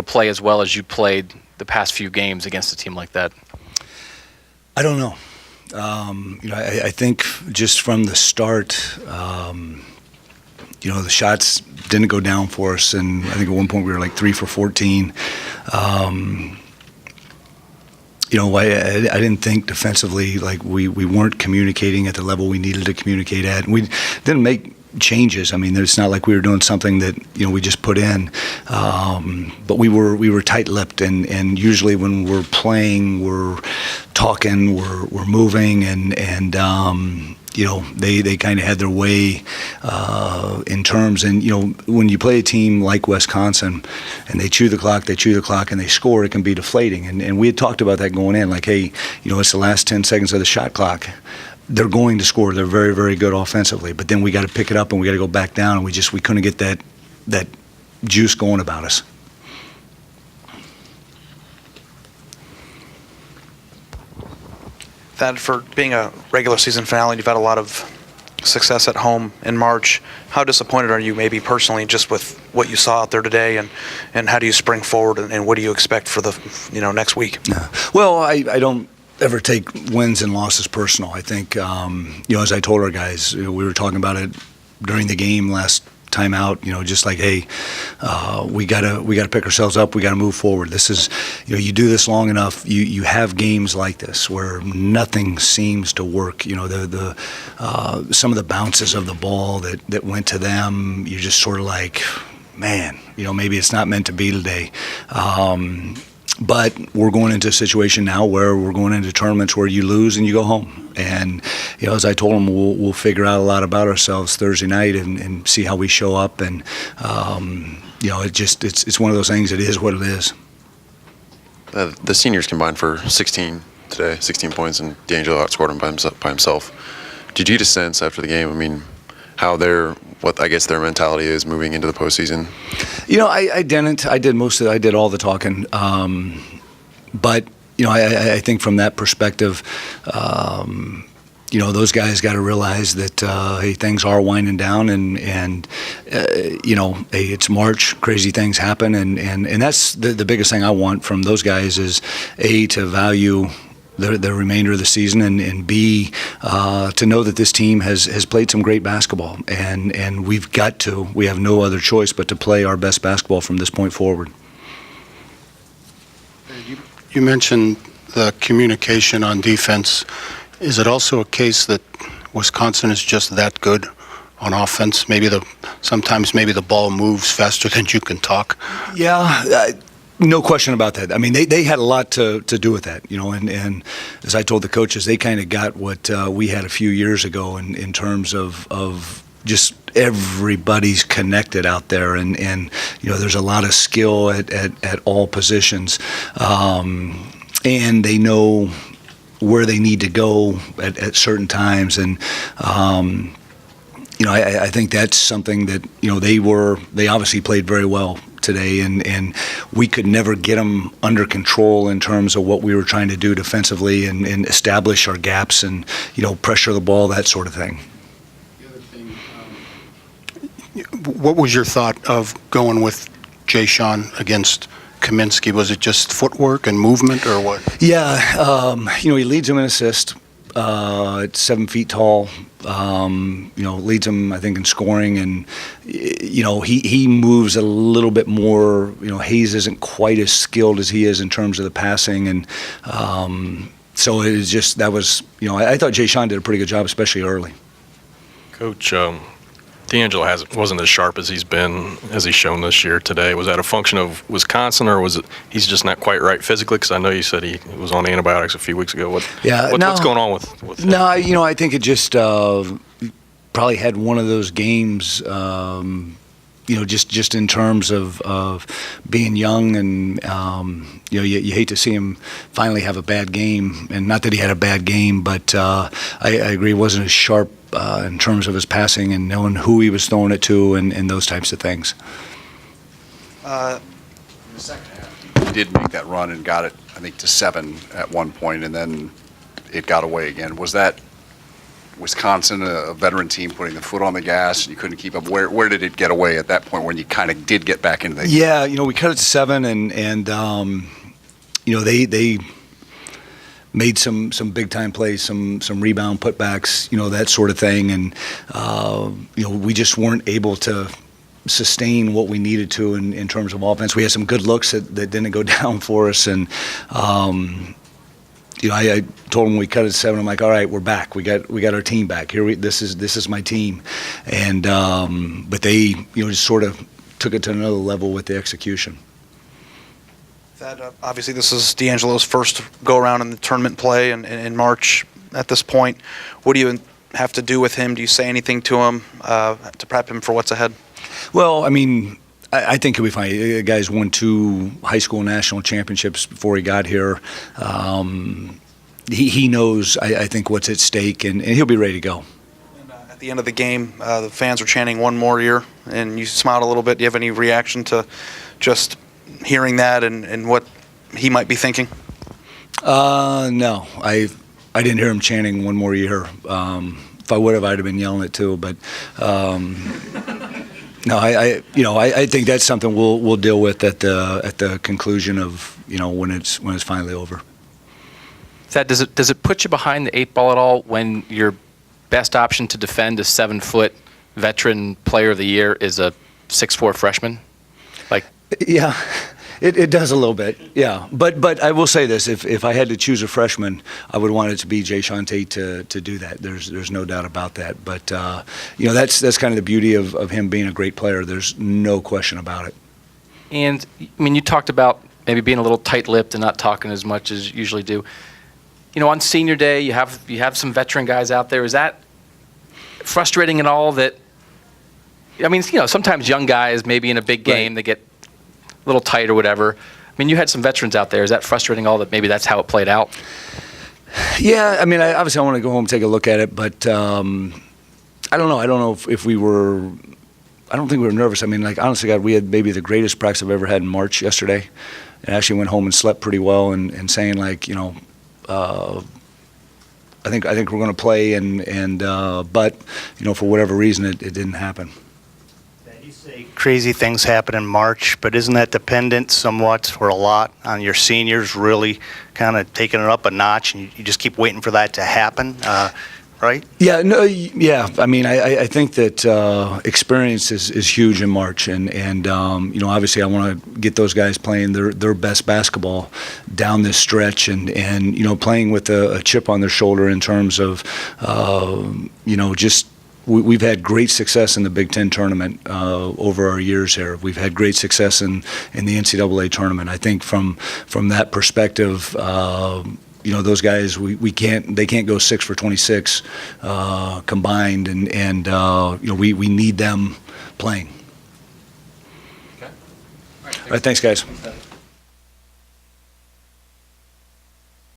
to play as well as you played the past few games against a team like that? I don't know. I think just from the start, the shots didn't go down for us, and I think at one point we were like 3 for 14. I didn't think defensively, like we weren't communicating at the level we needed to communicate at. And we didn't make changes. I mean, it's not like we were doing something that we just put in, but we were tight-lipped. And usually when we're playing, we're talking, we're moving, and they kind of had their way in terms. And when you play a team like Wisconsin, and they chew the clock, and they score, it can be deflating. And we had talked about that going in, like, hey, it's the last 10 seconds of the shot clock. They're going to score. They're very, very good offensively. But then we got to pick it up and we got to go back down. And we couldn't get that juice going about us. That for being a regular season finale, you've had a lot of success at home in March. How disappointed are you maybe personally just with what you saw out there today, and how do you spring forward, and what do you expect for the next week? Yeah. Well, I don't ever take wins and losses personal. I think, as I told our guys, we were talking about it during the game last time out, just like, hey, we gotta pick ourselves up. We gotta move forward. This is, you do this long enough, you have games like this where nothing seems to work. The some of the bounces of the ball that went to them, you're just sort of like, man, maybe it's not meant to be today. But we're going into a situation now where we're going into tournaments where you lose and you go home. And, as I told them, we'll figure out a lot about ourselves Thursday night and see how we show up. And, it's one of those things. It is what it is. The seniors combined for 16 today, 16 points, and D'Angelo outscored him by himself. Did you get a sense after the game, how what I guess their mentality is moving into the postseason? I didn't. I did most of it. I did all the talking. But, I think from that perspective, those guys got to realize that, hey, things are winding down and hey, it's March, crazy things happen. And that's the biggest thing I want from those guys is, A, to value the remainder of the season, and B, to know that this team has played some great basketball, and we have no other choice but to play our best basketball from this point forward. You mentioned the communication on defense. Is it also a case that Wisconsin is just that good on offense? Sometimes the ball moves faster than you can talk? Yeah. No question about that. They had a lot to do with that, and as I told the coaches, they kind of got what we had a few years ago in terms of just everybody's connected out there, and there's a lot of skill at all positions, and they know where they need to go at certain times, and I think that's something that they obviously played very well today, and we could never get them under control in terms of what we were trying to do defensively and establish our gaps and pressure the ball, that sort of thing. The other thing, what was your thought of going with Jay Sean against Kaminsky? Was it just footwork and movement, or what? Yeah, he leads them in assist. At 7 feet tall, leads them, I think, in scoring, and he moves a little bit more. Hayes isn't quite as skilled as he is in terms of the passing, and so it was just I thought Jay Sean did a pretty good job, especially early. Coach, D'Angelo wasn't as sharp as he's shown this year today. Was that a function of Wisconsin, or was it he's just not quite right physically? Because I know you said he was on antibiotics a few weeks ago. What's going on with him? No, I think it just probably had one of those games. Just in terms of being young, and you hate to see him finally have a bad game, and not that he had a bad game, but I agree, he wasn't as sharp in terms of his passing and knowing who he was throwing it to and those types of things. In the second half, he did make that run and got it, I think, to 7 at one point, and then it got away again. Was that Wisconsin, a veteran team, putting the foot on the gas, and you couldn't keep up. Where did it get away at that point when you kind of did get back into the game? Yeah, we cut it to 7, and they made some big time plays, some rebound putbacks, that sort of thing, and we just weren't able to sustain what we needed to in terms of offense. We had some good looks that didn't go down for us, and I told them we cut it to 7. I'm like, all right, we're back. We got our team back here. This is my team, and but they just sort of took it to another level with the execution. Obviously, this is D'Angelo's first go-around in the tournament play in March at this point. What do you have to do with him? Do you say anything to him to prep him for what's ahead? Well, I mean, I think he'll be fine. The guy's won 2 high school national championships before he got here. He knows, I think, what's at stake, and he'll be ready to go. At the end of the game, the fans were chanting one more year, and you smiled a little bit. Do you have any reaction to just hearing that and what he might be thinking? No, I didn't hear him chanting one more year. If I would have, I'd have been yelling it too. But no, I think that's something we'll deal with at the conclusion of when it's finally over. Thad, does it put you behind the 8 ball at all when your best option to defend a 7-foot veteran player of the year is a 6'4" freshman? Yeah, it does a little bit. Yeah, but I will say this: if I had to choose a freshman, I would want it to be Jay Tate to do that. There's no doubt about that. But that's kind of the beauty of him being a great player. There's no question about it. And I mean, you talked about maybe being a little tight-lipped and not talking as much as you usually do. On senior day, you have some veteran guys out there. Is that frustrating at all? That I mean, sometimes young guys maybe in a big game they get a little tight or whatever. I mean, you had some veterans out there. Is that frustrating all that maybe that's how it played out? Yeah, I mean, obviously I want to go home and take a look at it, but I don't know. I don't know if we were – I don't think we were nervous. I mean, honestly, God, we had maybe the greatest practice I've ever had in March yesterday, and actually went home and slept pretty well and saying, I think we're going to play, but for whatever reason it didn't happen. You say crazy things happen in March, but isn't that dependent somewhat or a lot on your seniors really kind of taking it up a notch, and you just keep waiting for that to happen, right? Yeah, no, yeah. I mean, I think that experience is huge in March, and obviously I want to get those guys playing their best basketball down this stretch, and playing with a chip on their shoulder in terms of just. We've had great success in the Big Ten tournament over our years here. We've had great success in the NCAA tournament. I think from that perspective, those guys they can't go 6 for 26 combined, and we need them playing. Okay. All right, thanks guys.